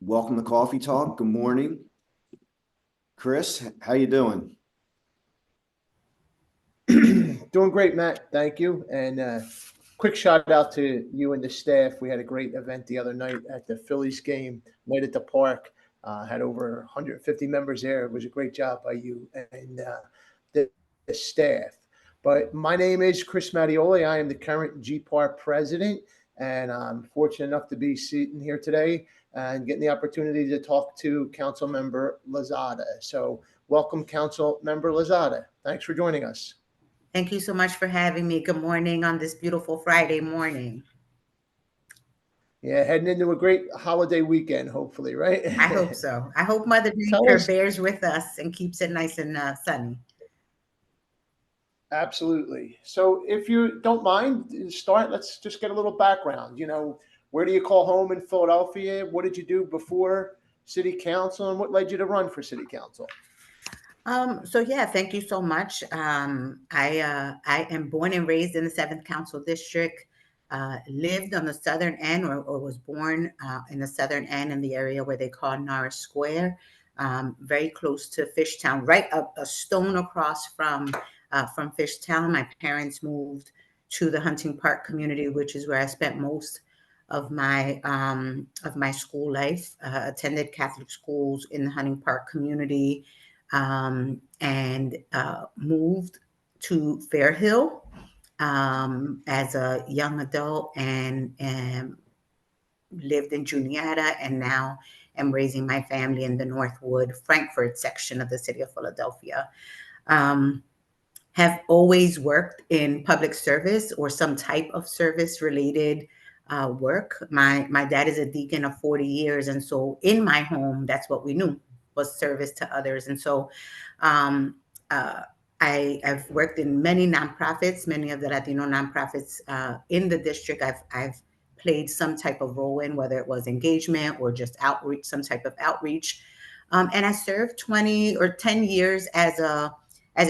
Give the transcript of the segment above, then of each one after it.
Welcome to Coffee Talk. Good morning. Chris, how you doing? Doing great, Matt. Thank you. And quick shout out to you and the staff. We had a great event the other night at the Phillies game, night at the park. Had over 150 members there. It was a great job by you and the staff. But my name is Chris Mattioli. I am the current GPAR president, and I'm fortunate enough to be sitting here today and getting the opportunity to talk to Council Member Lozada. So, welcome, Council Member Lozada. Thanks for joining us. Thank you so much for having me. Good morning on this beautiful Friday morning. Yeah, heading into a great holiday weekend, hopefully, right? I hope so. I hope Mother Nature bears with us and keeps it nice and sunny. Absolutely. So if you don't mind, let's just get a little background. Where do you call home in Philadelphia? What did you do before city council, and what led you to run for city council? Thank you so much. I am born and raised in the 7th Council District, lived on the southern end or was born in the southern end in the area where they call Norris Square, very close to Fishtown, right up a stone across from Fishtown. My parents moved to the Hunting Park community, which is where I spent most of my school life. Attended Catholic schools in the Hunting Park community. And moved to Fair Hill as a young adult and lived in Juniata, and now am raising my family in the Northwood, Frankfurt section of the city of Philadelphia. Have always worked in public service or some type of service related work. My dad is a deacon of 40 years. And so in my home, that's what we knew, was service to others. And so I've worked in many nonprofits, many of the Latino nonprofits in the district. I've played some type of role in, whether it was engagement or just outreach, some type of outreach. And I served 20 or 10 years as a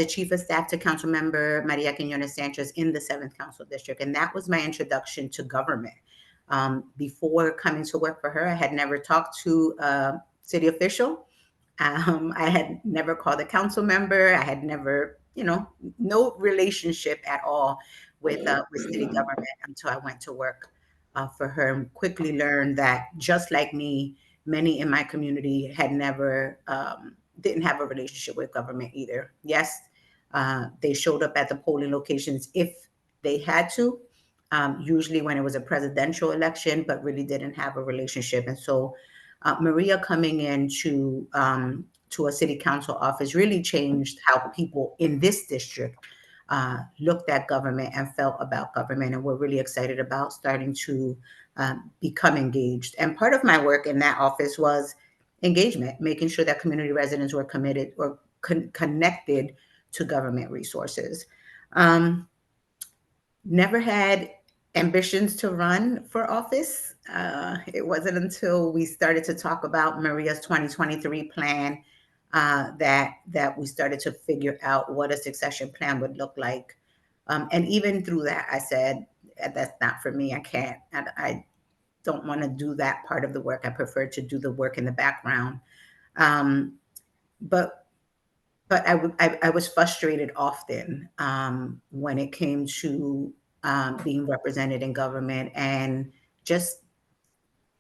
chief of staff to Council Member Maria Quinones Sanchez in the 7th Council District. And that was my introduction to government. Before coming to work for her, I had never talked to a city official. I had never called a council member. I had never, no relationship at all with city government until I went to work for her, and quickly learned that just like me, many in my community had never, didn't have a relationship with government either. Yes, they showed up at the polling locations if they had to, usually when it was a presidential election, but really didn't have a relationship. And so Maria coming into to a city council office really changed how people in this district looked at government and felt about government. And we're really excited about starting to become engaged. And part of my work in that office was engagement, making sure that community residents were committed or connected to government resources. Never had ambitions to run for office. It wasn't until we started to talk about Maria's 2023 plan that we started to figure out what a succession plan would look like. And even through that, I said, that's not for me. I can't. I don't want to do that part of the work. I prefer to do the work in the background. But I was frustrated often when it came to being represented in government and just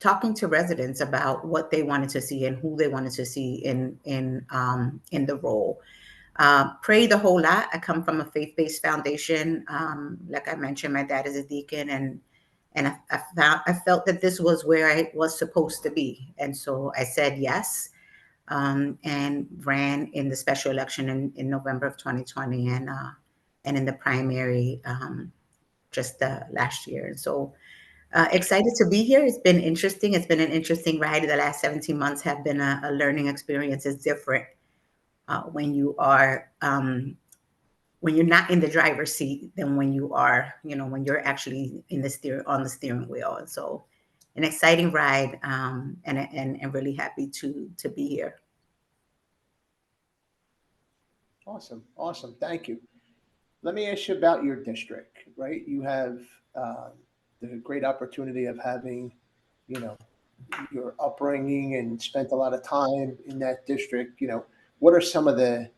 talking to residents about what they wanted to see and who they wanted to see in the role. Prayed a whole lot. I come from a faith-based foundation. Like I mentioned, my dad is a deacon, and I felt that this was where I was supposed to be, and so I said yes. And ran in the special election in November of 2020 and in the primary just last year. And so excited to be here. It's been interesting. It's been an interesting ride. The last 17 months have been a learning experience. It's different when you are when you're not in the driver's seat than when you are, when you're actually on the steering wheel. And so an exciting ride, and really happy to be here. Awesome. Thank you. Let me ask you about your district, right? You have the great opportunity of having, your upbringing and spent a lot of time in that district, what are some of the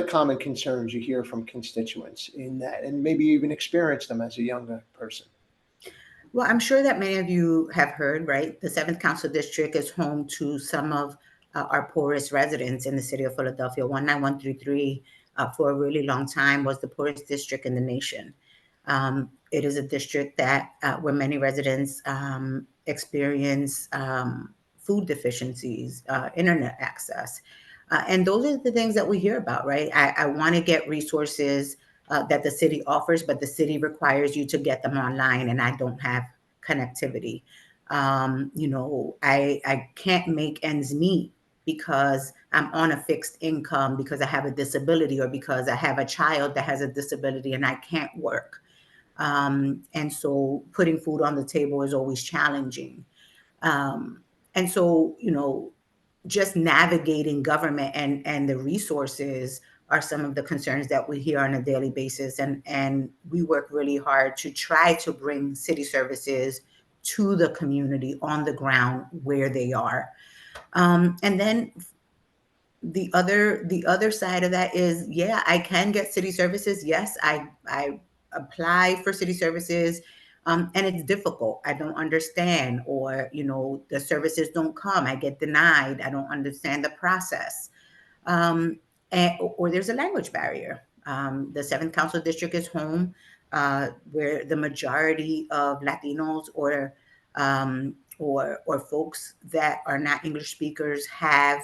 common concerns you hear from constituents in that, and maybe you even experienced them as a younger person? Well, I'm sure that many of you have heard, right? The 7th Council District is home to some of our poorest residents in the city of Philadelphia. 19133 for a really long time was the poorest district in the nation. It is a district that where many residents experience food deficiencies, internet access. And those are the things that we hear about, right? I want to get resources that the city offers, but the city requires you to get them online, and I don't have connectivity. I can't make ends meet because I'm on a fixed income, because I have a disability, or because I have a child that has a disability and I can't work. And so putting food on the table is always challenging. And so, just navigating government and the resources are some of the concerns that we hear on a daily basis. And we work really hard to try to bring city services to the community on the ground where they are. And then the other side of that is, yeah, I can get city services. Yes, I apply for city services, and it's difficult. I don't understand, or the services don't come. I get denied. I don't understand the process, or there's a language barrier. The 7th Council District is home where the majority of Latinos or folks that are not English speakers have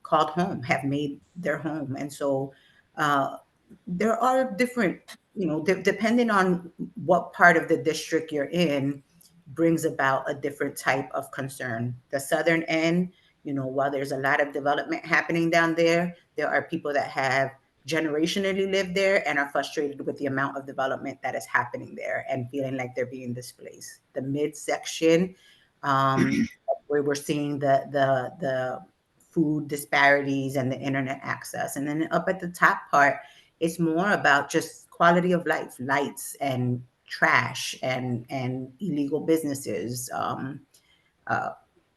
called home, have made their home. And so there are different, depending on what part of the district you're in, brings about a different type of concern. The southern end, while there's a lot of development happening down there, there are people that have generationally lived there and are frustrated with the amount of development that is happening there and feeling like they're being displaced. The midsection, where we're seeing the food disparities and the internet access. And then up at the top part, it's more about just quality of life, lights and trash and illegal businesses,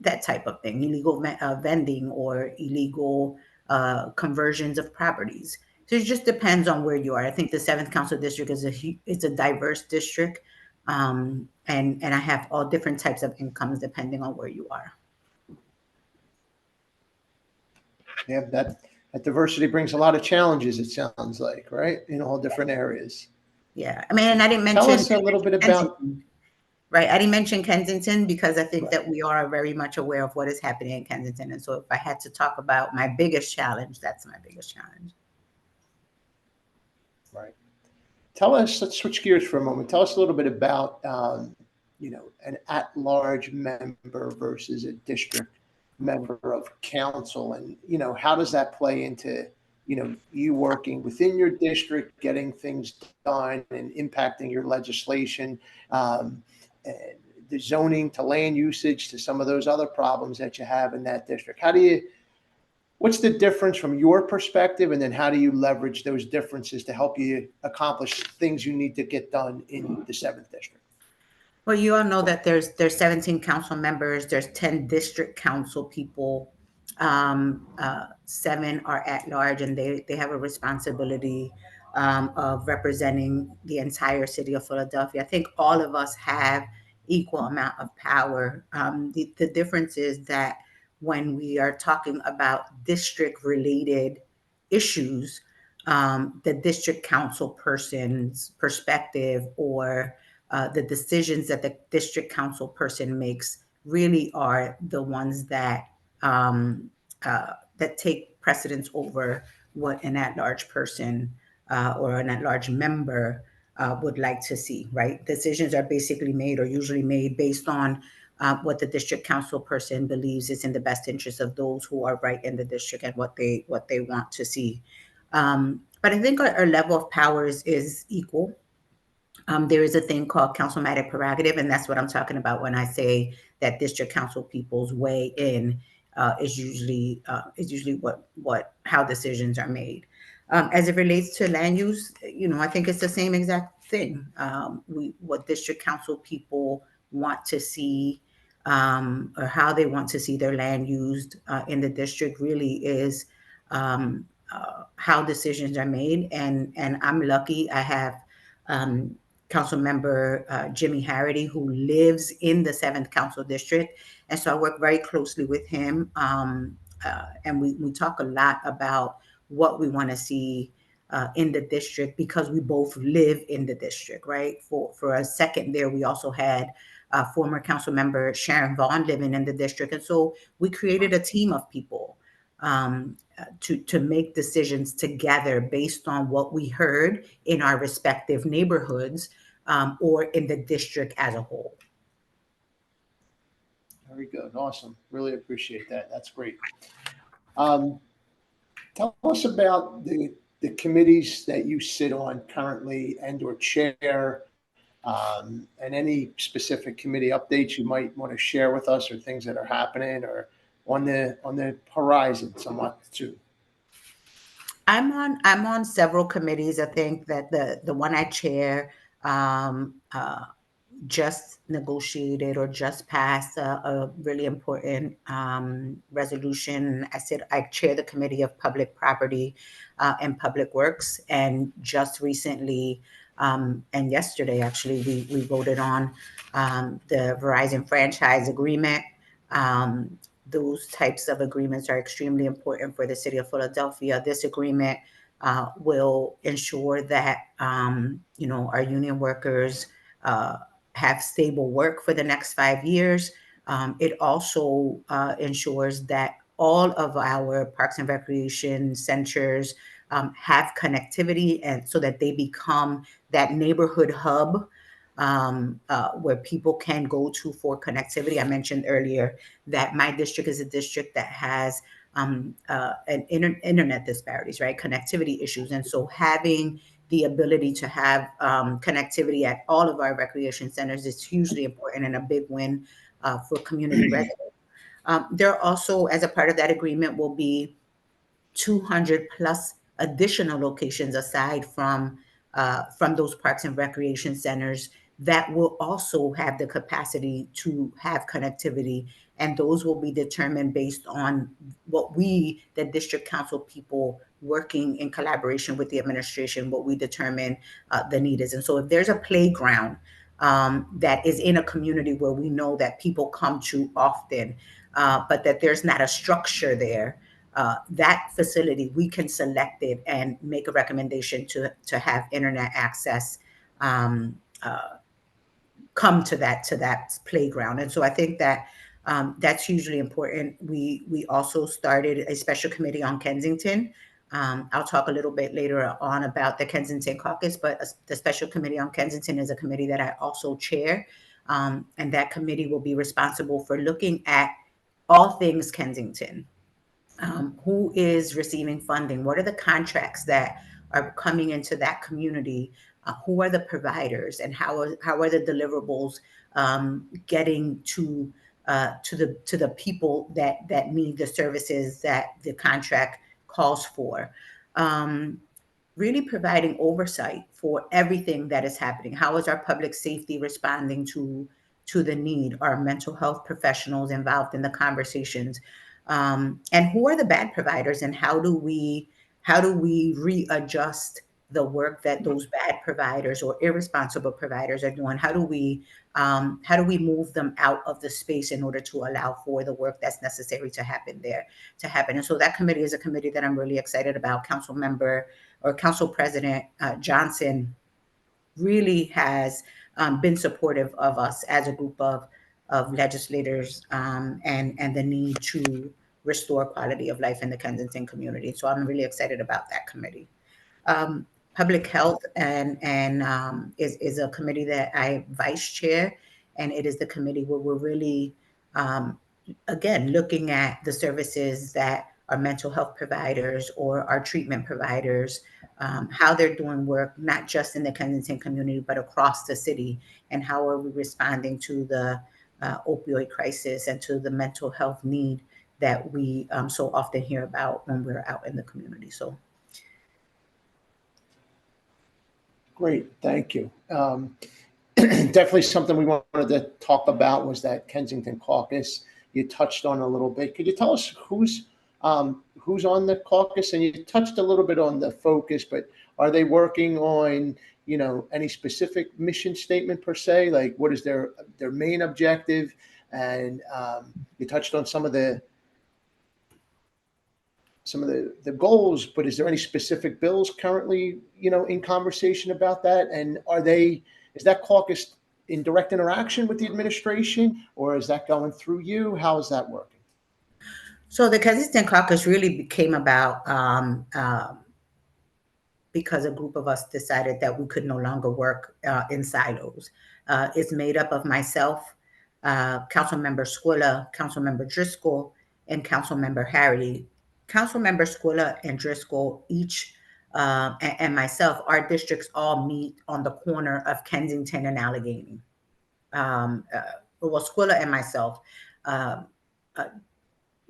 that type of thing, illegal vending or illegal conversions of properties. So it just depends on where you are. I think the 7th Council District is a diverse district, and I have all different types of incomes depending on where you are. Yeah, that diversity brings a lot of challenges, it sounds like, right? In all different areas. Yeah. I mean, and I didn't mention Tell us a little bit about, Kensington, right? I didn't mention Kensington because I think that we are very much aware of what is happening in Kensington. And so if I had to talk about my biggest challenge, that's my biggest challenge. right. Tell us, let's switch gears for a moment. Tell us a little bit about, an at-large member versus a district member of council, and how does that play into you working within your district, getting things done and impacting your legislation, and the zoning to land usage to some of those other problems that you have in that district. What's the difference from your perspective, and then how do you leverage those differences to help you accomplish things you need to get done in the 7th district? Well, you all know that there's 17 council members, there's 10 district council people, 7 are at large, and they have a responsibility of representing the entire city of Philadelphia. I think all of us have equal amount of power. The difference is that when we are talking about district related issues, the district council person's perspective or the decisions that the district council person makes really are the ones that that take precedence over what an at-large person or an at-large member would like to see. Right? Decisions are basically made, or usually made, based on what the district council person believes is in the best interest of those who are right in the district and what they want to see. But I think our level of power is equal. There is a thing called councilmatic prerogative, and that's what I'm talking about when I say that district council people's way in is usually how decisions are made. As it relates to land use, I think it's the same exact thing. What district council people want to see or how they want to see their land used in the district really is how decisions are made. And I'm lucky I have Council Member Jimmy Harity, who lives in the 7th Council District. And so I work very closely with him. And we talk a lot about what we want to see in the district, because we both live in the district, right? For a second there, we also had former council member Sharon Vaughn living in the district. And so we created a team of people to make decisions together based on what we heard in our respective neighborhoods or in the district as a whole. Very good. Awesome. Really appreciate that. That's great. Tell us about the committees that you sit on currently and or chair, and any specific committee updates you might want to share with us, or things that are happening or on the horizon somewhat too. I'm on several committees. I think that the one I chair just negotiated or just passed a really important resolution. I chair the Committee of Public Property and Public Works, and just recently and yesterday actually we voted on the Verizon franchise agreement. Those types of agreements are extremely important for the city of Philadelphia. This agreement will ensure that our union workers have stable work for the next 5 years. It also ensures that all of our parks and recreation centers have connectivity, and so that they become that neighborhood hub where people can go to for connectivity. I mentioned earlier that my district is a district that has internet disparities, right? Connectivity issues. And so having the ability to have connectivity at all of our recreation centers is hugely important and a big win for community residents. There also, as a part of that agreement, will be 200 plus additional locations aside from those parks and recreation centers that will also have the capacity to have connectivity. And those will be determined based on what we, the district council people working in collaboration with the administration, what we determine the need is. And so if there's a playground that is in a community where we know that people come to often, but that there's not a structure there, that facility, we can select it and make a recommendation to have internet access come to that playground. And so I think that that's hugely important. We also started a special committee on Kensington. I'll talk a little bit later on about the Kensington caucus, but the special committee on Kensington is a committee that I also chair. And that committee will be responsible for looking at all things Kensington. Who is receiving funding? What are the contracts that are coming into that community? Who are the providers, and how are the deliverables getting to the people that need the services that the contract calls for? Really providing oversight for everything that is happening. How is our public safety responding to the need? Are mental health professionals involved in the conversations? And who are the bad providers, and how do we readjust the work that those bad providers or irresponsible providers are doing? How do we move them out of the space in order to allow for the work that's necessary to happen there to happen? And so that committee is a committee that I'm really excited about. Council President Johnson really has been supportive of us as a group of legislators and the need to restore quality of life in the Kensington community. So I'm really excited about that committee. Public health is a committee that I vice chair, and it is the committee where we're really again looking at the services that our mental health providers or our treatment providers, how they're doing work, not just in the Kensington community, but across the city, and how are we responding to the opioid crisis and to the mental health need that we so often hear about when we're out in the community. So. Great, thank you. definitely something we wanted to talk about was that Kensington caucus. You touched on a little bit. Could you tell us who's on the caucus? And you touched a little bit on the focus, but are they working on, any specific mission statement per se? Like, what is their main objective? And you touched on some of the goals, but is there any specific bills currently, in conversation about that? And is that caucus in direct interaction with the administration, or is that going through you? How is that working? So the Kensington Caucus really came about because a group of us decided that we could no longer work in silos. It's made up of myself, Councilmember Squilla, Councilmember Driscoll, and Councilmember Harity. Councilmember Squilla and Driscoll each, and myself, our districts all meet on the corner of Kensington and Allegheny. Well, Squilla and myself,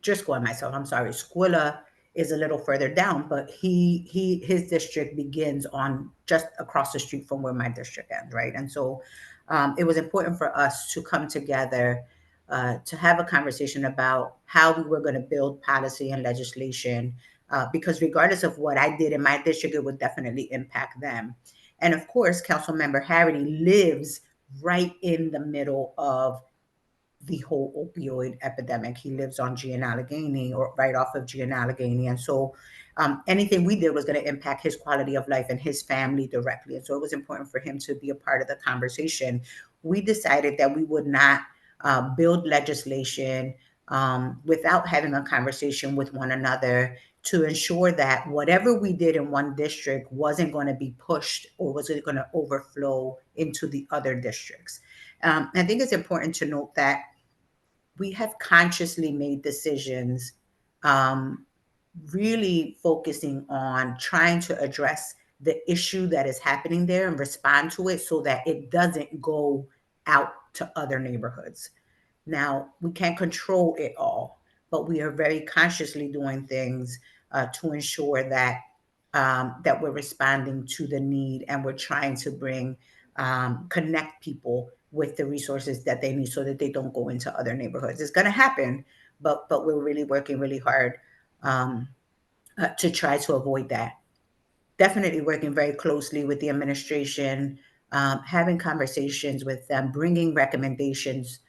Driscoll and myself, I'm sorry, Squilla is a little further down, but his district begins on just across the street from where my district ends, right? And so it was important for us to come together to have a conversation about how we were going to build policy and legislation, because regardless of what I did in my district, it would definitely impact them. And of course, Councilmember Harity lives right in the middle of the whole opioid epidemic. He lives on G and Allegheny, or right off of G and Allegheny. And so anything we did was going to impact his quality of life and his family directly. And so it was important for him to be a part of the conversation. We decided that we would not build legislation without having a conversation with one another to ensure that whatever we did in one district wasn't going to be pushed or was it going to overflow into the other districts. I think it's important to note that we have consciously made decisions really focusing on trying to address the issue that is happening there and respond to it so that it doesn't go out to other neighborhoods. Now, we can't control it all, but we are very consciously doing things to ensure that that we're responding to the need and we're trying to connect people with the resources that they need so that they don't go into other neighborhoods. It's going to happen, but we're really working really hard to try to avoid that. Definitely working very closely with the administration, having conversations with them, bringing recommendations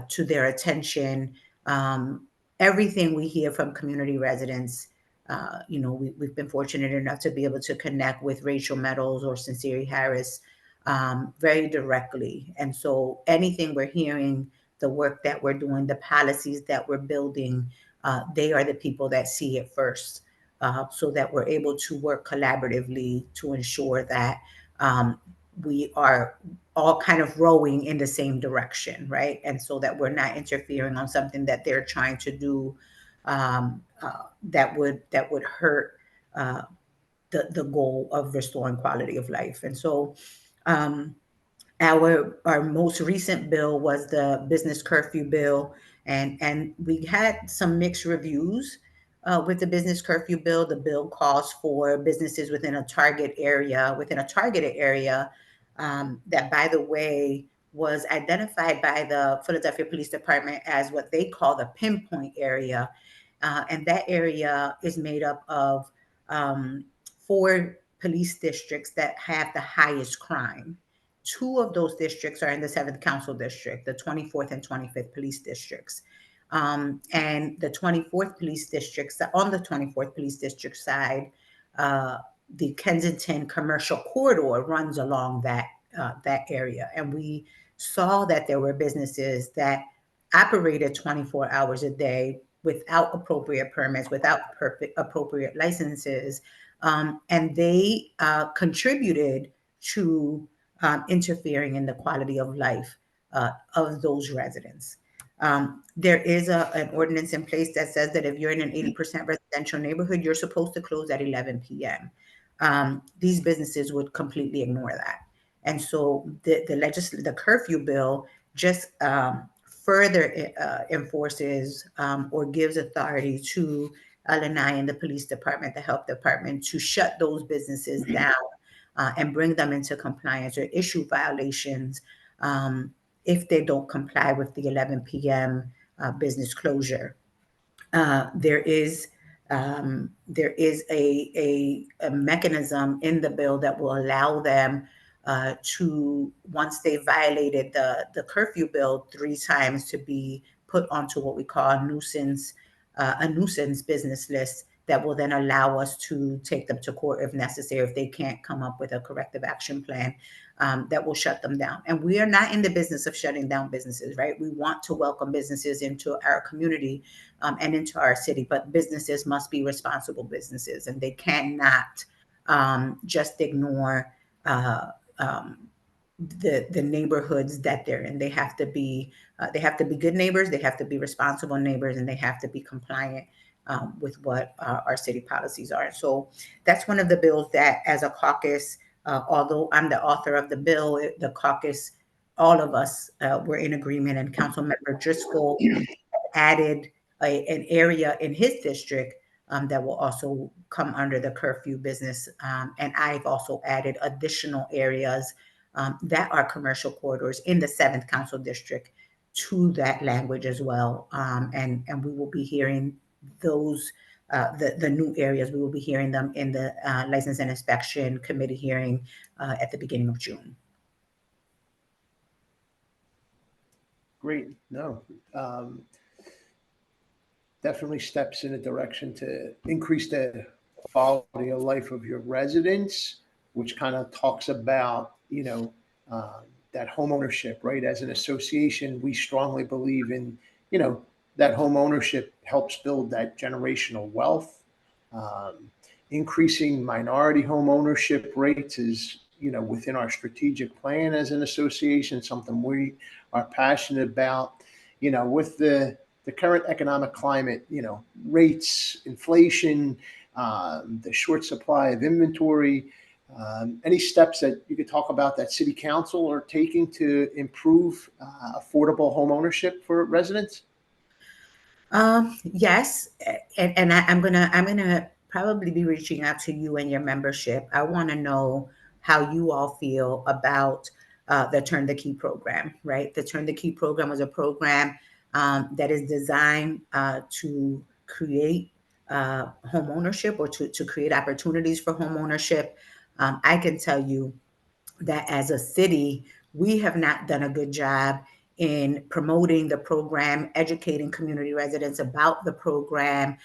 to their attention. Everything we hear from community residents, we've been fortunate enough to be able to connect with Rachel Meadows or Sincere Harris very directly. And so anything we're hearing, the work that we're doing, the policies that we're building, they are the people that see it first, so that we're able to work collaboratively to ensure that we are all kind of rowing in the same direction, right? And so that we're not interfering on something that they're trying to do that would hurt the goal of restoring quality of life. And so our most recent bill was the business curfew bill, and we had some mixed reviews with the business curfew bill. The bill calls for businesses within a targeted area, that, by the way, was identified by the Philadelphia Police Department as what they call the pinpoint area. And that area is made up of 4 police districts that have the highest crime. 2 of those districts are in the 7th Council District, the 24th and 25th police districts. And the 24th police districts, on the 24th police district side, the Kensington commercial corridor runs along that area. And we saw that there were businesses that operated 24 hours a day without appropriate permits, without appropriate licenses. And they contributed to interfering in the quality of life of those residents. There is an ordinance in place that says that if you're in an 80% residential neighborhood, you're supposed to close at 11 p.m. These businesses would completely ignore that. And so the curfew bill just further enforces or gives authority to Lanai and the police department, the health department, to shut those businesses down and bring them into compliance or issue violations if they don't comply with the 11 p.m. Business closure. There is a mechanism in the bill that will allow them to, once they violated the curfew bill 3 times, to be put onto what we call a nuisance business list that will then allow us to take them to court if necessary, if they can't come up with a corrective action plan that will shut them down. And we are not in the business of shutting down businesses, right? We want to welcome businesses into our community and into our city, but businesses must be responsible businesses, and they cannot just ignore the neighborhoods that they're in. They have to be good neighbors, they have to be responsible neighbors, and they have to be compliant with what our city policies are. So that's one of the bills that, as a caucus, although I'm the author of the bill, the caucus, all of us were in agreement, and Councilmember Driscoll added an area in his district that will also come under the curfew business. And I've also added additional areas that are commercial corridors in the 7th Council District to that language as well. And we will be hearing those, the new areas, we will be hearing them in the License and Inspection Committee hearing at the beginning of June. Great. No, definitely steps in a direction to increase the quality of life of your residents, which kind of talks about, that home ownership, right? As an association, we strongly believe in, that home ownership helps build that generational wealth. Increasing minority home ownership rates is, within our strategic plan as an association, something we are passionate about. With the current economic climate, rates, inflation, the short supply of inventory, any steps that you could talk about that City Council are taking to improve affordable home ownership for residents? Yes, and I'm gonna probably be reaching out to you and your membership. I want to know how you all feel about the Turn the Key program, right? The Turn the Key program was a program that is designed to create home ownership, or to create opportunities for home ownership. I can tell you that as a city, we have not done a good job in promoting the program, educating community residents about the program.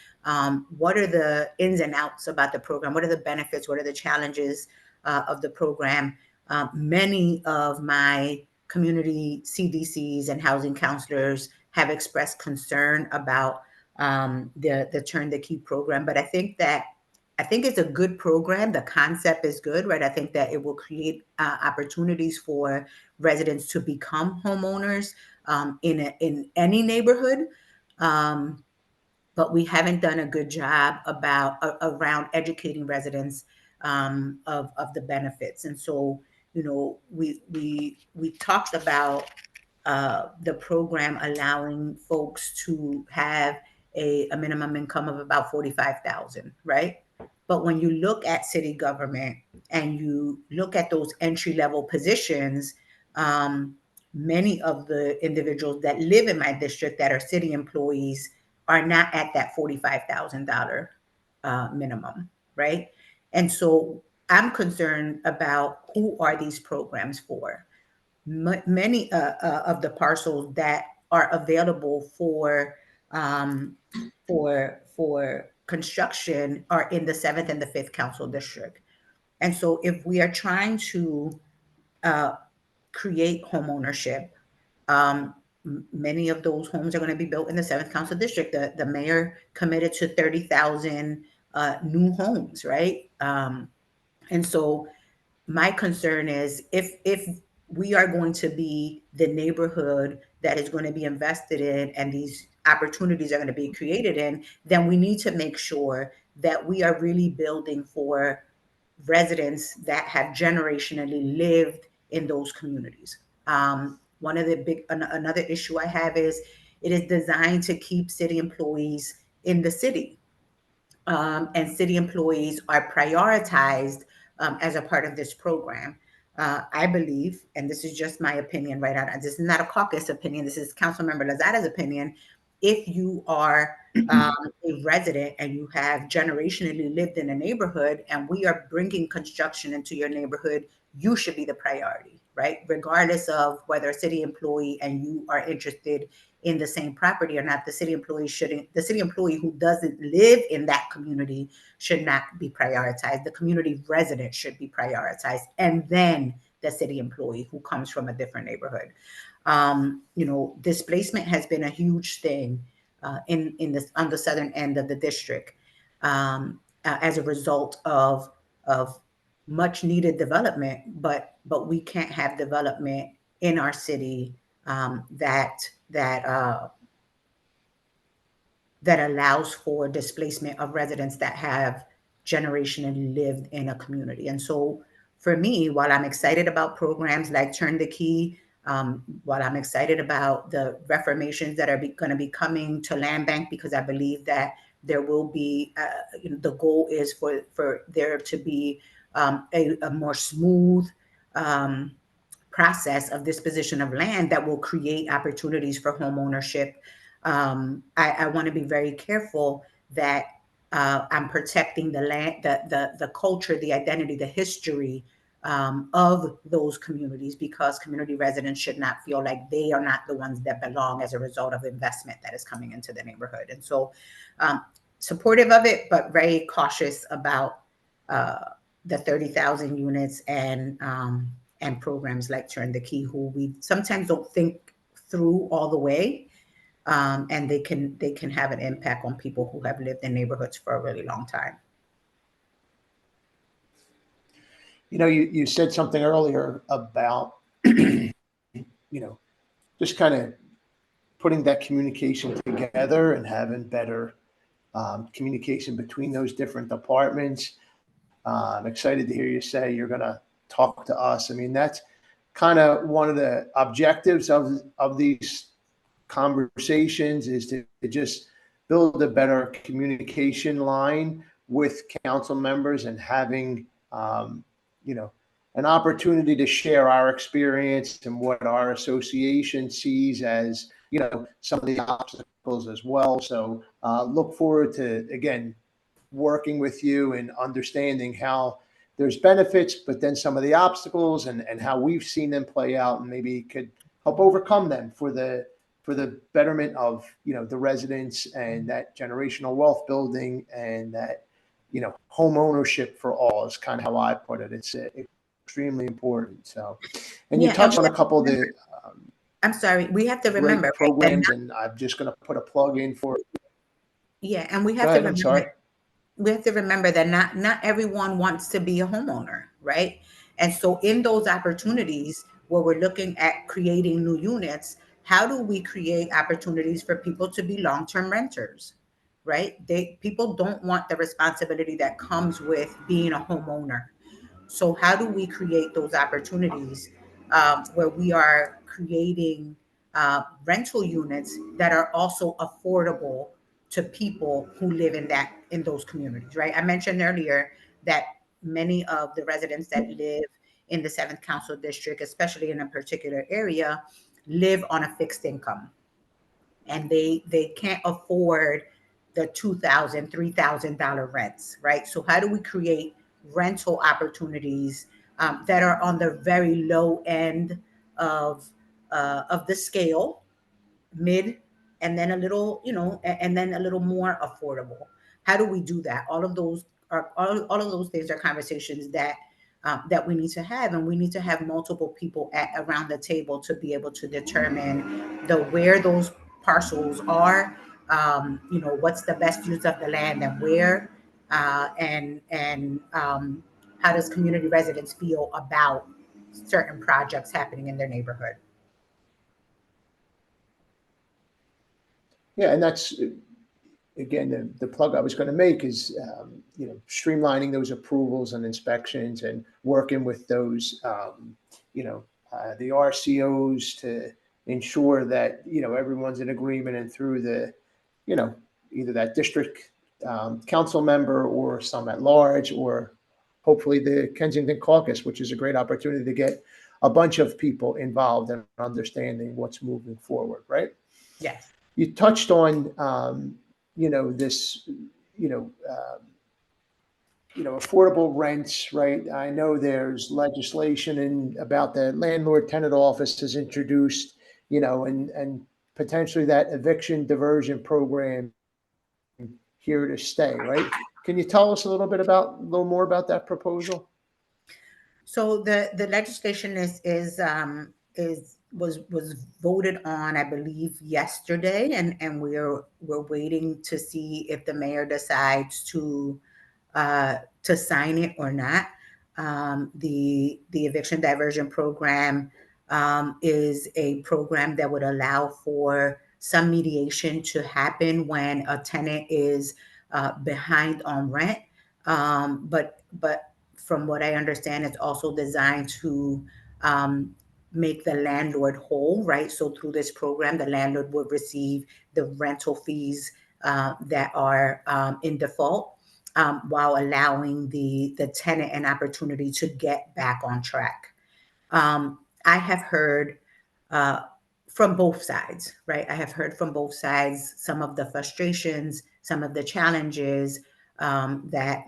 What are the ins and outs about the program? What are the benefits? What are the challenges of the program? Many of my community CDCs and housing counselors have expressed concern about the Turn the Key program, but I think it's a good program. The concept is good, right? I think that it will create opportunities for residents to become homeowners in any neighborhood. But we haven't done a good job around educating residents of the benefits. And so, we talked about the program allowing folks to have a minimum income of about $45,000, right? But when you look at city government and you look at those entry level positions, many of the individuals that live in my district that are city employees are not at that $45,000 minimum, right? And so I'm concerned about who are these programs for. Many of the parcels that are available for construction are in the 7th and the 5th Council District. And so if we are trying to create home ownership, many of those homes are going to be built in the 7th Council District. The mayor committed to 30,000 new homes, right? And so my concern is if we are going to be the neighborhood that is going to be invested in and these opportunities are going to be created in, then we need to make sure that we are really building for residents that have generationally lived in those communities. One of the another issue I have is it is designed to keep city employees in the city. And city employees are prioritized as a part of this program. I believe, and this is just my opinion right now, this is not a caucus opinion, this is Councilmember Lozada's opinion. If you are a resident and you have generationally lived in a neighborhood and we are bringing construction into your neighborhood, you should be the priority, right? Regardless of whether a city employee and you are interested in the same property or not, the city employee who doesn't live in that community should not be prioritized. The community resident should be prioritized. And then the city employee who comes from a different neighborhood. Displacement has been a huge thing on the southern end of the district as a result of much needed development, but we can't have development in our city that allows for displacement of residents that have generationally lived in a community. And so for me, while I'm excited about programs like Turn the Key, while I'm excited about the reformations that are going to be coming to land bank, because I believe that there will be, the goal is for there to be a more smooth process of disposition of land that will create opportunities for home ownership. I want to be very careful that I'm protecting the land, the culture, the identity, the history of those communities, because community residents should not feel like they are not the ones that belong as a result of investment that is coming into the neighborhood. And so supportive of it, but very cautious about the 30,000 units and programs like Turn the Key, who we sometimes don't think through all the way. And they can have an impact on people who have lived in neighborhoods for a really long time. You said something earlier about, just kind of putting that communication together and having better communication between those different departments. I'm excited to hear you say you're going to talk to us. I mean, that's kind of one of the objectives of these conversations, is to just build a better communication line with council members and having, an opportunity to share our experience and what our association sees as, some of the obstacles as well. So look forward to, again, working with you and understanding how there's benefits, but then some of the obstacles and how we've seen them play out, and maybe could help overcome them for the betterment of, the residents and that generational wealth building and that, home ownership for all is kind of how I put it. It's extremely important. So, and you touched on a couple of the, I'm sorry, we have to remember programs, and I'm just going to put a plug in for. Yeah, and we have to remember that not everyone wants to be a homeowner, right? And so in those opportunities where we're looking at creating new units, how do we create opportunities for people to be long-term renters, right? People don't want the responsibility that comes with being a homeowner. So how do we create those opportunities where we are creating rental units that are also affordable to people who live in those communities, right? I mentioned earlier that many of the residents that live in the 7th Council District, especially in a particular area, live on a fixed income, and they can't afford the $2,000, $3,000 rents, right? So how do we create rental opportunities that are on the very low end of the scale, mid, and then a little, and then a little more affordable? How do we do that? All of those things are conversations that we need to have, and we need to have multiple people around the table to be able to determine where those parcels are, what's the best use of the land and where, and how does community residents feel about certain projects happening in their neighborhood. Yeah, and that's, again, the plug I was going to make is, streamlining those approvals and inspections and working with those, the RCOs to ensure that, everyone's in agreement, and through the, either that district council member or some at large, or hopefully the Kensington Caucus, which is a great opportunity to get a bunch of people involved in understanding what's moving forward, right? Yes. You touched on, this, affordable rents, right? I know there's legislation about the landlord tenant office has introduced, and potentially that eviction diversion program here to stay, right? Can you tell us a little more about that proposal? So the legislation was voted on, I believe, yesterday, and we're waiting to see if the mayor decides to sign it or not. The eviction diversion program is a program that would allow for some mediation to happen when a tenant is behind on rent. But from what I understand, it's also designed to make the landlord whole, right? So through this program, the landlord would receive the rental fees that are in default, while allowing the tenant an opportunity to get back on track. I have heard from both sides, right? I have heard from both sides some of the frustrations, some of the challenges that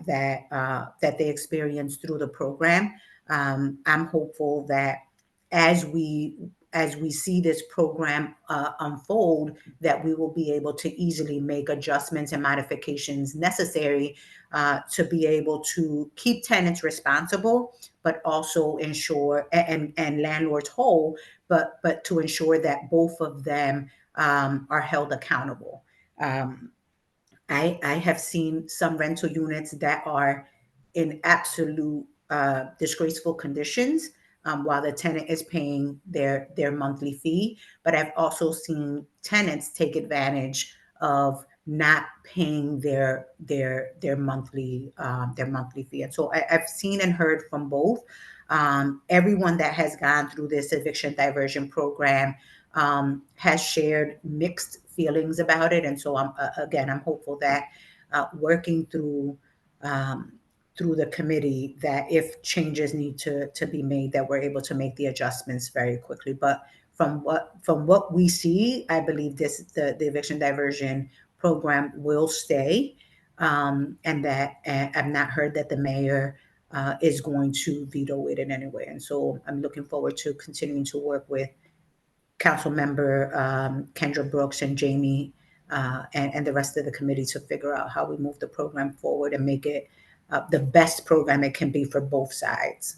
they experience through the program. I'm hopeful that as we see this program unfold, that we will be able to easily make adjustments and modifications necessary to be able to keep tenants responsible, but also ensure and landlords whole, but to ensure that both of them are held accountable. I have seen some rental units that are in absolute disgraceful conditions, while the tenant is paying their monthly fee. But I've also seen tenants take advantage of not paying their monthly fee. And so I've seen and heard from both. Everyone that has gone through this eviction diversion program has shared mixed feelings about it. And so I'm hopeful that working through the committee, that if changes need to be made, that we're able to make the adjustments very quickly. But from what we see, I believe the eviction diversion program will stay, and that I've not heard that the mayor is going to veto it in any way. And so I'm looking forward to continuing to work with Council Member Kendra Brooks and Jamie and the rest of the committee to figure out how we move the program forward and make it the best program it can be for both sides.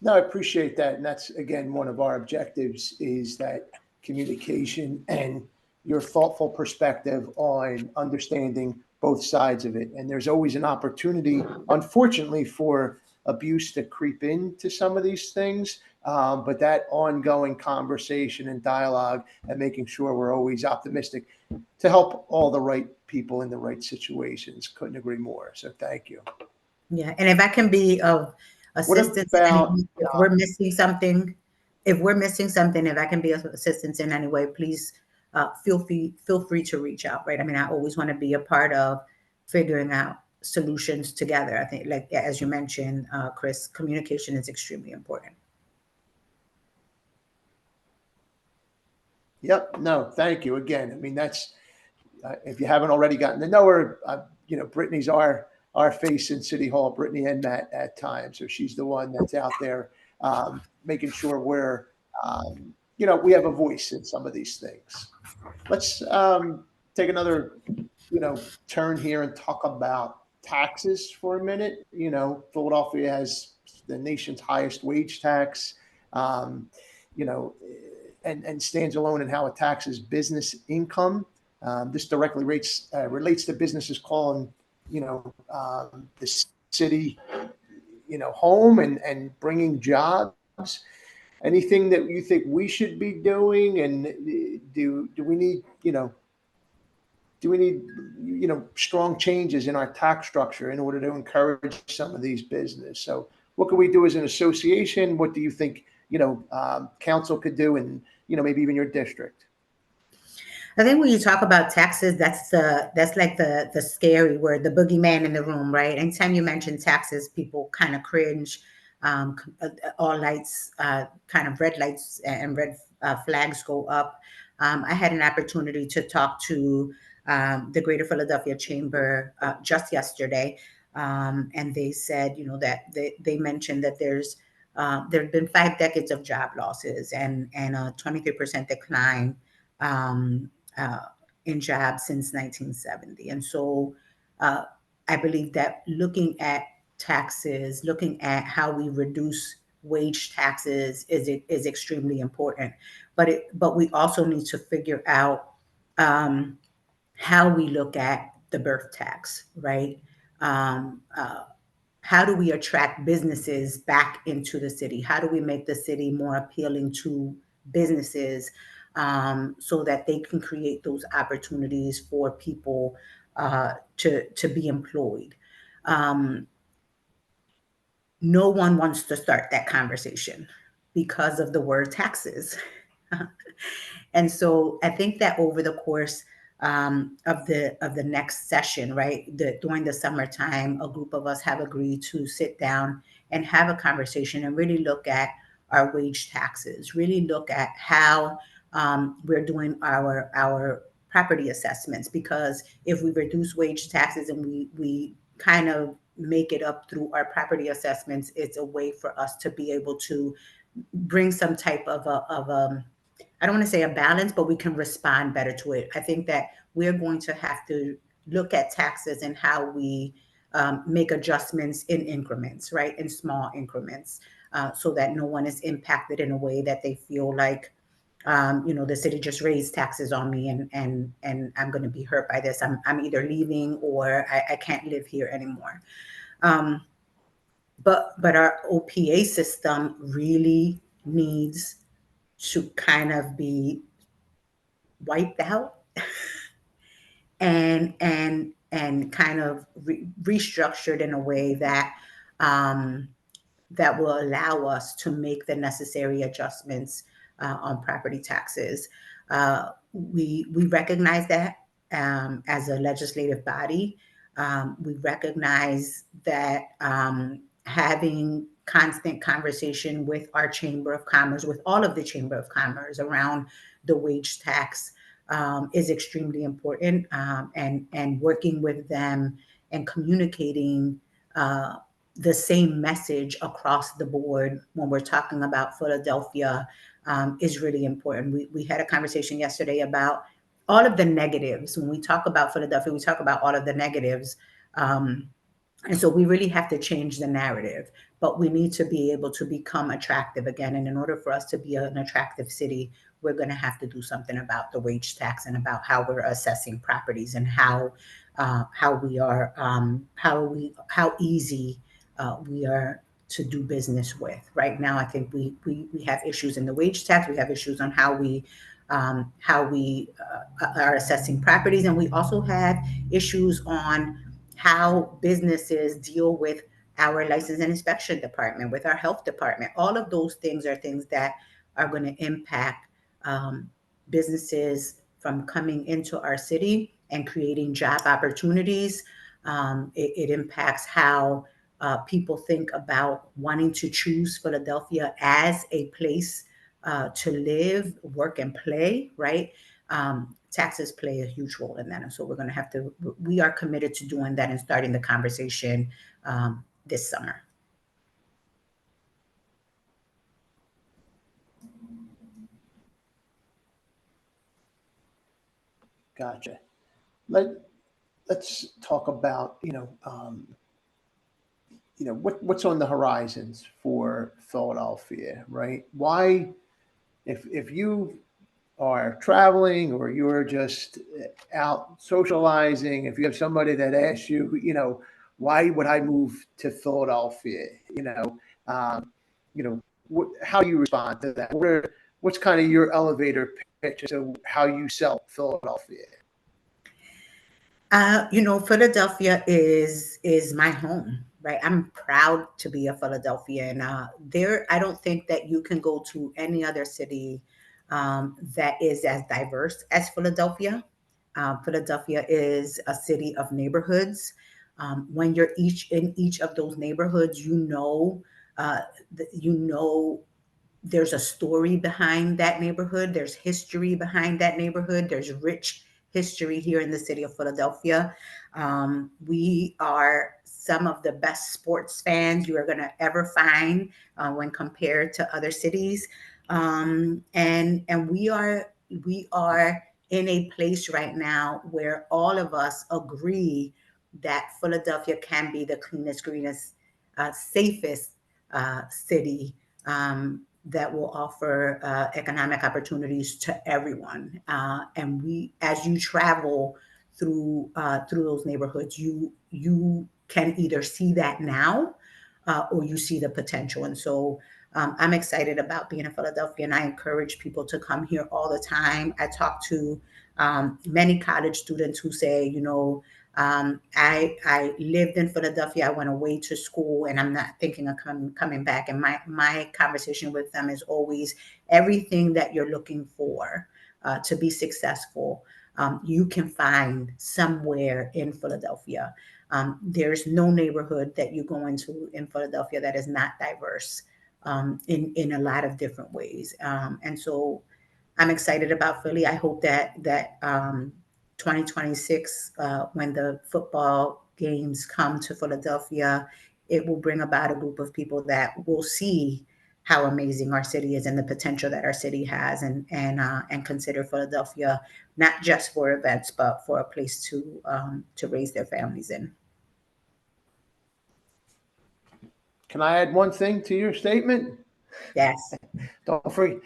No, I appreciate that. And that's, again, one of our objectives is that communication and your thoughtful perspective on understanding both sides of it. And there's always an opportunity, unfortunately, for abuse to creep into some of these things. But that ongoing conversation and dialogue and making sure we're always optimistic to help all the right people in the right situations. Couldn't agree more. So thank you. Yeah, and if I can be of assistance, if we're missing something, if I can be of assistance in any way, please feel free to reach out. Right? I mean, I always want to be a part of figuring out solutions together. I think, like as you mentioned, Chris, communication is extremely important. Yep. No, thank you again. I mean, that's if you haven't already gotten to know her, Brittany's our face in City Hall, Brittany and Matt at times. So she's the one that's out there making sure we're, we have a voice in some of these things. Let's take another, turn here and talk about taxes for a minute. Philadelphia has the nation's highest wage tax, and stands alone in how it taxes business income. This directly relates to businesses calling, the city, home and bringing jobs. Anything that you think we should be doing, and do we need, strong changes in our tax structure in order to encourage some of these businesses? So what can we do as an association? What do you think, council could do, and, maybe even your district? I think when you talk about taxes, that's like the scary word, the boogeyman in the room, right? Anytime you mention taxes, people kind of cringe. All lights, kind of red lights and red flags go up. I had an opportunity to talk to the Greater Philadelphia Chamber just yesterday, and they said, that they mentioned that there have been 5 decades of job losses and a 23% decline um, uh, in jobs since 1970. And so I believe that looking at taxes, looking at how we reduce wage taxes is extremely important. But we also need to figure out how we look at the birth tax, right? Um, uh, how do we attract businesses back into the city? How do we make the city more appealing to businesses so that they can create those opportunities for people to be employed? Um, no one wants to start that conversation because of the word taxes. And so I think that over the course of the next session, right, during the summertime, a group of us have agreed to sit down and have a conversation and really look at our wage taxes, really look at how we're doing our property assessments. Because if we reduce wage taxes and we kind of make it up through our property assessments, it's a way for us to be able to bring some type of a I don't want to say a balance, but we can respond better to it. I think that we're going to have to look at taxes and how we make adjustments in increments, right? In small increments, so that no one is impacted in a way that they feel like, the city just raised taxes on me and I'm going to be hurt by this. I'm either leaving or I can't live here anymore. Um, but our OPA system really needs to kind of be wiped out and kind of restructured in a way that that will allow us to make the necessary adjustments on property taxes. We recognize that as a legislative body. We recognize that having constant conversation with our Chamber of Commerce, with all of the Chamber of Commerce around the wage tax is extremely important, and working with them and communicating the same message across the board when we're talking about Philadelphia is really important. We had a conversation yesterday about all of the negatives. When we talk about Philadelphia, we talk about all of the negatives. And so we really have to change the narrative, but we need to be able to become attractive again. And in order for us to be an attractive city, we're going to have to do something about the wage tax and about how we're assessing properties and how we are how easy we are to do business with. Right now, I think we have issues in the wage tax. We have issues on how we are assessing properties, and we also have issues on how businesses deal with our license and inspection department, with our health department. All of those things are things that are going to impact businesses from coming into our city and creating job opportunities. It impacts how people think about wanting to choose Philadelphia as a place to live, work, and play, right? Taxes play a huge role in that. And so we are committed to doing that and starting the conversation this summer. Gotcha. Let's talk about, what's on the horizons for Philadelphia, right? Why, if you are traveling or you're just out socializing, if you have somebody that asks you, why would I move to Philadelphia? Um, how do you respond to that? What's kind of your elevator pitch to how you sell Philadelphia? Philadelphia is my home, right? I'm proud to be a Philadelphian. I don't think that you can go to any other city that is as diverse as Philadelphia. Philadelphia is a city of neighborhoods. When you're in each of those neighborhoods, uh, you know there's a story behind that neighborhood. There's history behind that neighborhood. There's rich history here in the city of Philadelphia. We are some of the best sports fans you are going to ever find when compared to other cities. And we are in a place right now where all of us agree that Philadelphia can be the cleanest, greenest, safest city that will offer economic opportunities to everyone. And as you travel through those neighborhoods, you can either see that now or you see the potential. And so I'm excited about being in Philadelphia, and I encourage people to come here all the time. I talk to many college students who say, I lived in Philadelphia. I went away to school, and I'm not thinking of coming back. And my conversation with them is always everything that you're looking for to be successful. You can find somewhere in Philadelphia. There's no neighborhood that you go into in Philadelphia that is not diverse in a lot of different ways. And so I'm excited about Philly. I hope that 2026, when the football games come to Philadelphia, it will bring about a group of people that will see how amazing our city is and the potential that our city has, and consider Philadelphia not just for events, but for a place to raise their families in. Can I add one thing to your statement? Yes. Don't forget,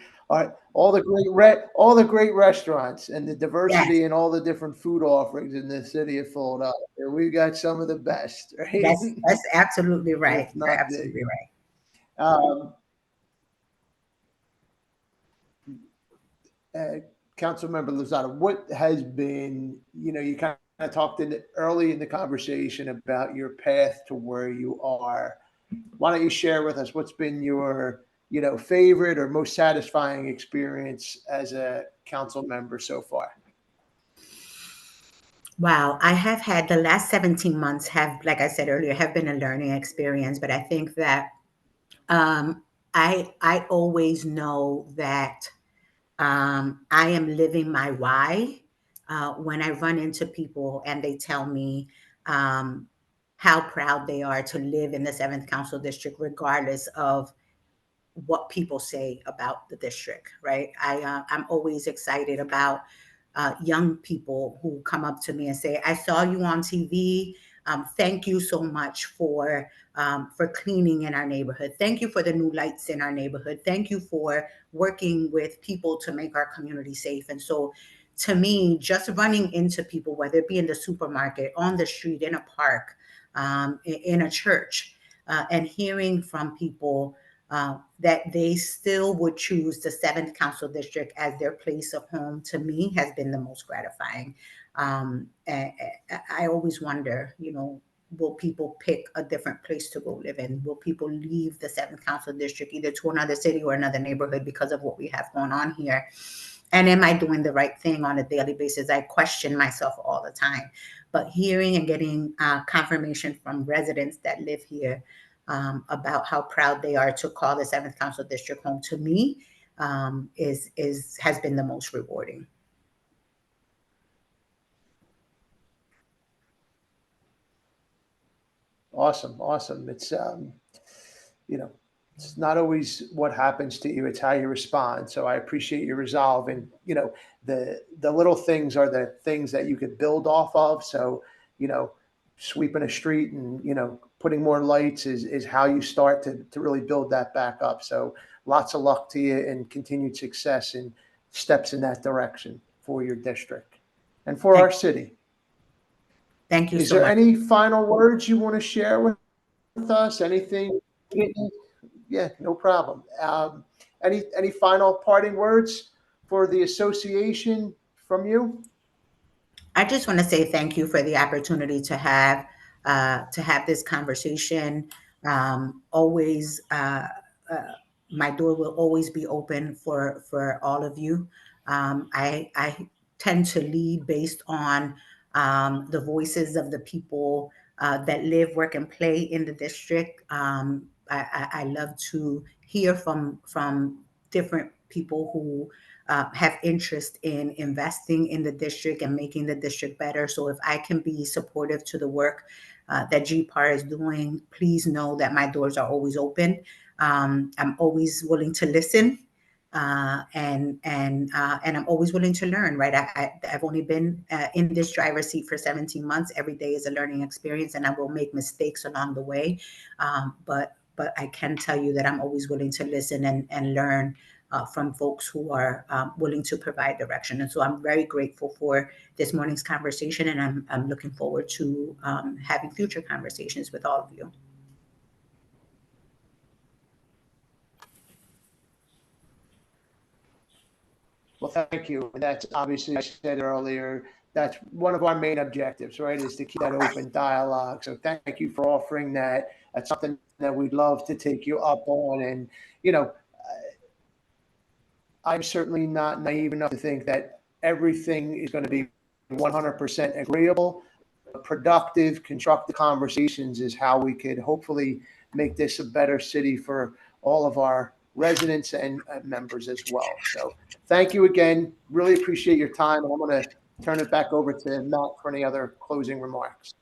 all the great restaurants and the diversity Yes. and all the different food offerings in the city of Philadelphia. We got some of the best, right? That's absolutely right. If You're not the. absolutely right. Um, uh, Councilmember Lozada, what has been, you kind of talked early in the conversation about your path to where you are. Why don't you share with us what's been your, favorite or most satisfying experience as a council member so far? Wow, I have had the last 17 months have, like I said earlier, have been a learning experience, but I think that um, I always know that I am living my why when I run into people and they tell me um, how proud they are to live in the 7th Council District, regardless of what people say about the district, right? I'm always excited about young people who come up to me and say, "I saw you on TV. Thank you so much for cleaning in our neighborhood. Thank you for the new lights in our neighborhood. Thank you for working with people to make our community safe." And so, to me, just running into people, whether it be in the supermarket, on the street, in a park, in a church, and hearing from people that they still would choose the 7th Council District as their place of home, to me, has been the most gratifying. I always wonder, will people pick a different place to go live in? Will people leave the 7th Council District either to another city or another neighborhood because of what we have going on here? And am I doing the right thing on a daily basis? I question myself all the time. But hearing and getting confirmation from residents that live here about how proud they are to call the 7th Council District home, to me, has been the most rewarding. Awesome. It's it's not always what happens to you; it's how you respond. So I appreciate your resolve, and the little things are the things that you could build off of. So sweeping a street and putting more lights is how you start to really build that back up. So lots of luck to you and continued success and steps in that direction for your district and for our city. Thank you Is so there much. any final words you want to share with us? Anything? Yeah, no problem. Any final parting words for the association from you? I just want to say thank you for the opportunity to have this conversation. Always my door will always be open for all of you. I tend to lead based on the voices of the people that live, work, and play in the district. I love to hear from different people who have interest in investing in the district and making the district better. So if I can be supportive to the work that GPAR is doing, please know that my doors are always open. I'm always willing to listen, and I'm always willing to learn. Right, I've only been in this driver's seat for 17 months. Every day is a learning experience, and I will make mistakes along the way. But I can tell you that I'm always willing to listen and learn from folks who are willing to provide direction. And so I'm very grateful for this morning's conversation, and I'm looking forward to having future conversations with all of you. Well, thank you. That's obviously, I said earlier, that's one of our main objectives, right, is to keep that open dialogue. So thank you for offering that. That's something that we'd love to take you up on. And, you know, I'm certainly not naive enough to think that everything is going to be 100% agreeable. Productive, constructive conversations is how we could hopefully make this a better city for all of our residents and members as well. So thank you again. Really appreciate your time. And I'm going to turn it back over to Matt for any other closing remarks.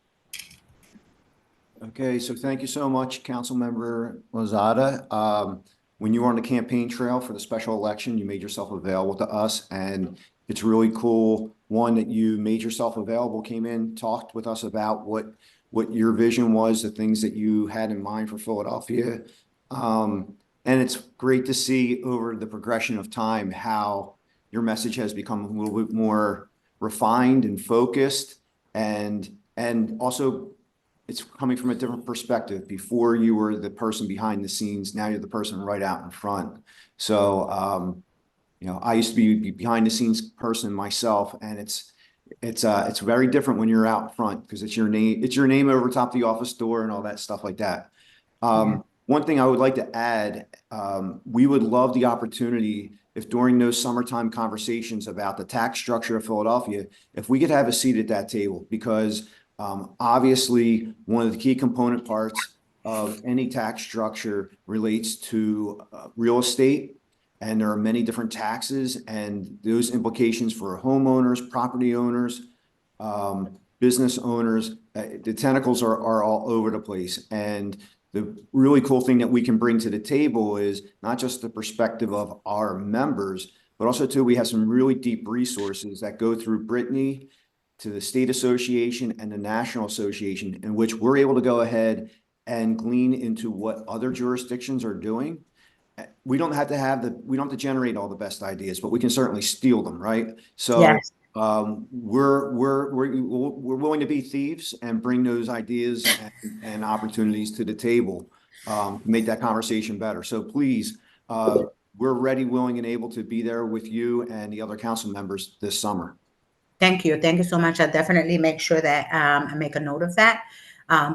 Okay, so thank you so much, Councilmember Lozada. When you were on the campaign trail for the special election, you made yourself available to us, and it's really cool, one, that you made yourself available, came in, talked with us about what your vision was, the things that you had in mind for Philadelphia. And it's great to see over the progression of time how your message has become a little bit more refined and focused, and also it's coming from a different perspective. Before you were the person behind the scenes, now you're the person right out in front. So, you know, I used to be behind the scenes person myself, and it's very different when you're out front because it's your name over top the office door and all that stuff like that. One thing I would like to add, we would love the opportunity if during those summertime conversations about the tax structure of Philadelphia, if we could have a seat at that table, because obviously one of the key component parts of any tax structure relates to real estate, and there are many different taxes and those implications for homeowners, property owners, business owners. The tentacles are all over the place. And the really cool thing that we can bring to the table is not just the perspective of our members, but also too, we have some really deep resources that go through Brittany to the state association and the national association, in which we're able to go ahead and glean into what other jurisdictions are doing. We don't have to generate all the best ideas, but we can certainly steal them, right? So yes. We're willing to be thieves and bring those ideas and opportunities to the table to make that conversation better. So please, we're ready, willing, and able to be there with you and the other council members this summer. Thank you. Thank you so much. I'll definitely make sure that I make a note of that.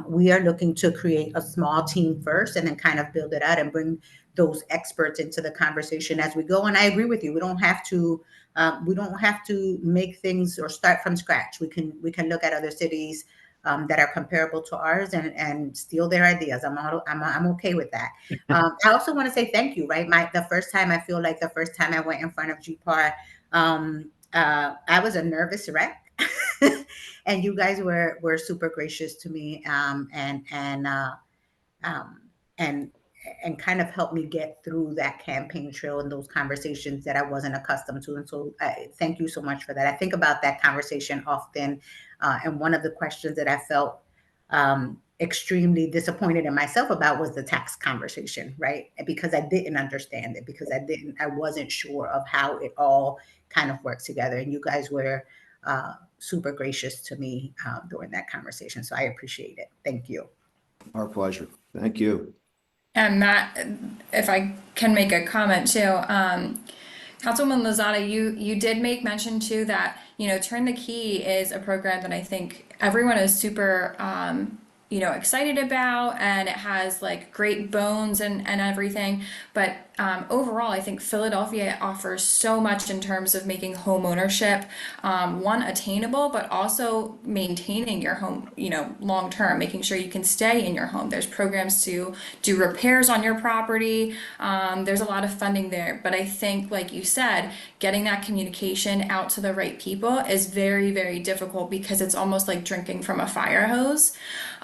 We are looking to create a small team first and then kind of build it out and bring those experts into the conversation as we go. And I agree with you. We don't have to make things or start from scratch. We can look at other cities that are comparable to ours and steal their ideas. I'm okay with that. I also want to say thank you. Right, the first time I went in front of GPAR, I was a nervous wreck, and you guys were super gracious to me, and kind of helped me get through that campaign trail and those conversations that I wasn't accustomed to. And so thank you so much for that. I think about that conversation often. And one of the questions that I felt extremely disappointed in myself about was the tax conversation, right? Because I didn't understand it, because I wasn't sure of how it all kind of works together. And you guys were super gracious to me during that conversation. So I appreciate it. Thank you. Our pleasure. Thank you. And Matt, if I can make a comment too, Councilwoman Lozada, you did make mention too that, Turn the Key is a program that I think everyone is super, excited about, and it has like great bones and everything. But overall, I think Philadelphia offers so much in terms of making home ownership, one, attainable, but also maintaining your home, long term, making sure you can stay in your home. There's programs to do repairs on your property. There's a lot of funding there. But I think, like you said, getting that communication out to the right people is very, very difficult because it's almost like drinking from a fire hose.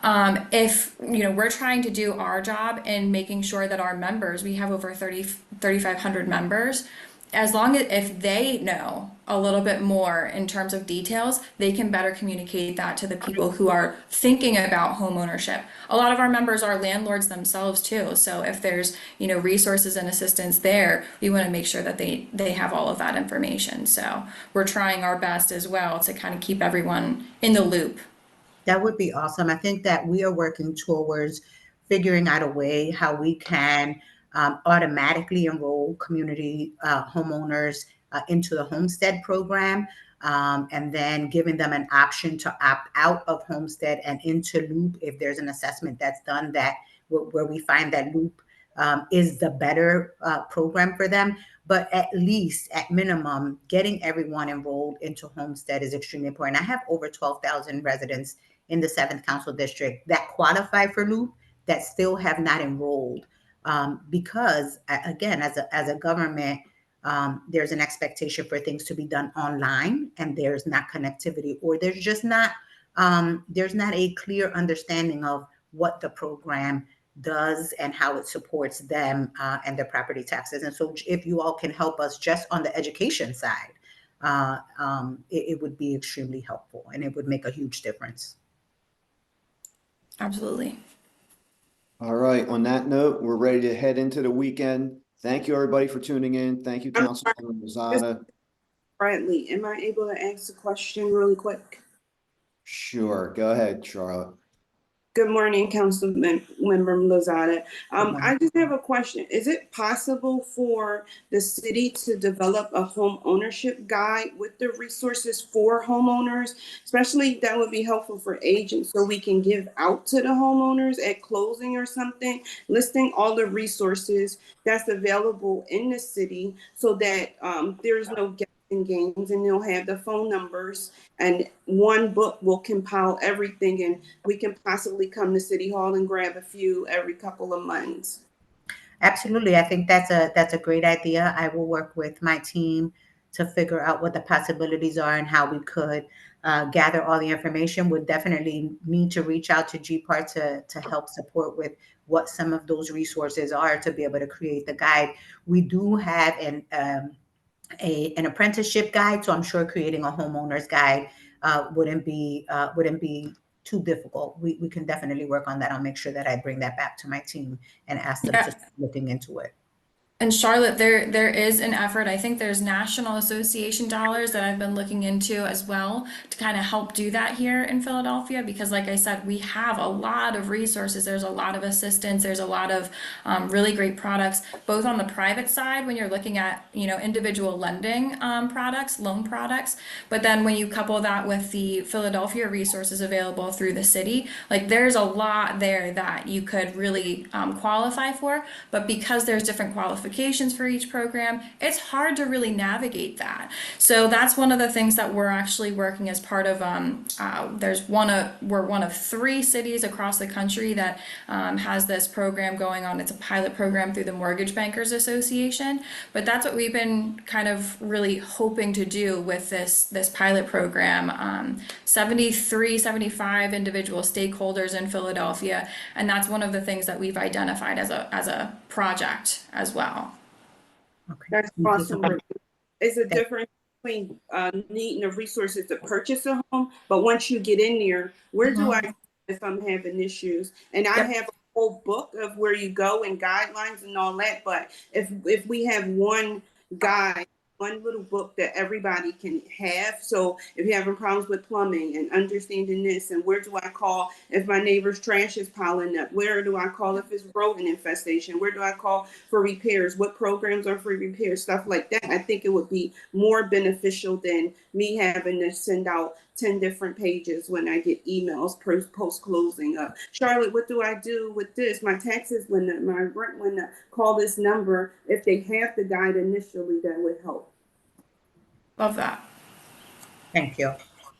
If we're trying to do our job in making sure that our members, we have over 3,500 members, as long as if they know a little bit more in terms of details, they can better communicate that to the people who are thinking about home ownership. A lot of our members are landlords themselves too, so if there's resources and assistance there, we want to make sure that they have all of that information. So we're trying our best as well to kind of keep everyone in the loop. That would be awesome. I think that we are working towards figuring out a way how we can automatically enroll community homeowners into the homestead program, and then giving them an option to opt out of homestead and into loop if there's an assessment that's done that where we find that loop is the better program for them. But at least, at minimum, getting everyone enrolled into homestead is extremely important. I have over 12,000 residents in the 7th Council District that qualify for loop that still have not enrolled, because again, as a government, there's an expectation for things to be done online, and there's not connectivity, or there's just not a clear understanding of what the program does and how it supports them and their property taxes. And so if you all can help us just on the education side, it would be extremely helpful, and it would make a huge difference. Absolutely. All right, on that note, we're ready to head into the weekend. Thank you, everybody, for tuning in. Thank you, Councilman Lozada. Bradley, am I able to ask a question really quick? Sure, go ahead, Charlotte. Good morning, Councilmember Lozada. I just have a question. Is it possible for the city to develop a home ownership guide with the resources for homeowners? Especially that would be helpful for agents, so we can give out to the homeowners at closing or something, listing all the resources that's available in the city, so that there's no guessing games, and they'll have the phone numbers, and one book will compile everything, and we can possibly come to City Hall and grab a few every couple of months. Absolutely. I think that's a great idea. I will work with my team to figure out what the possibilities are and how we could gather all the information. Would definitely need to reach out to GPAR to help support with what some of those resources are to be able to create the guide. We do have an apprenticeship guide, so I'm sure creating a homeowner's guide wouldn't be too difficult. We can definitely work on that. I'll make sure that I bring that back to my team and ask them to start looking into it. And Charlotte, there is an effort. I think there's National Association dollars that I've been looking into as well to kind of help do that here in Philadelphia, because like I said, we have a lot of resources. There's a lot of assistance. There's a lot of really great products, both on the private side when you're looking at individual lending products, loan products, but then when you couple that with the Philadelphia resources available through the city, like there's a lot there that you could really qualify for. But because there's different qualifications for each program, it's hard to really navigate that. So that's one of the things that we're actually working as part of. We're one of 3 cities across the country that has this program going on. It's a pilot program through the Mortgage Bankers Association, but that's what we've been kind of really hoping to do with this pilot program. 75 individual stakeholders in Philadelphia, and that's one of the things that we've identified as a project as well. Okay. That's awesome. It's a difference between needing the resources to purchase a home, but once you get in there, where do I, if I'm having issues? And I have a whole book of where you go and guidelines and all that, but if we have one guide, one little book that everybody can have. So if you're having problems with plumbing and understanding this, and where do I call if my neighbor's trash is piling up? Where do I call if it's rodent infestation? Where do I call for repairs? What programs are for repairs? Stuff like that. I think it would be more beneficial than me having to send out 10 different pages when I get emails post closing up. Charlotte, what do I do with this? My taxes went up, my rent went up. Call this number. If they have the guide initially, that would help. Love that. Thank you.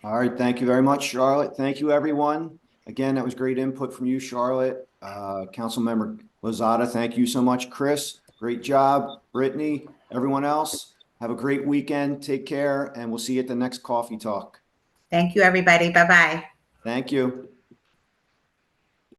All right, thank you very much, Charlotte. Thank you, everyone. Again, that was great input from you, Charlotte. Councilmember Lozada, thank you so much. Chris, great job. Brittany, everyone else, have a great weekend. Take care, and we'll see you at the next coffee talk. Thank you, everybody. Bye-bye. Thank you.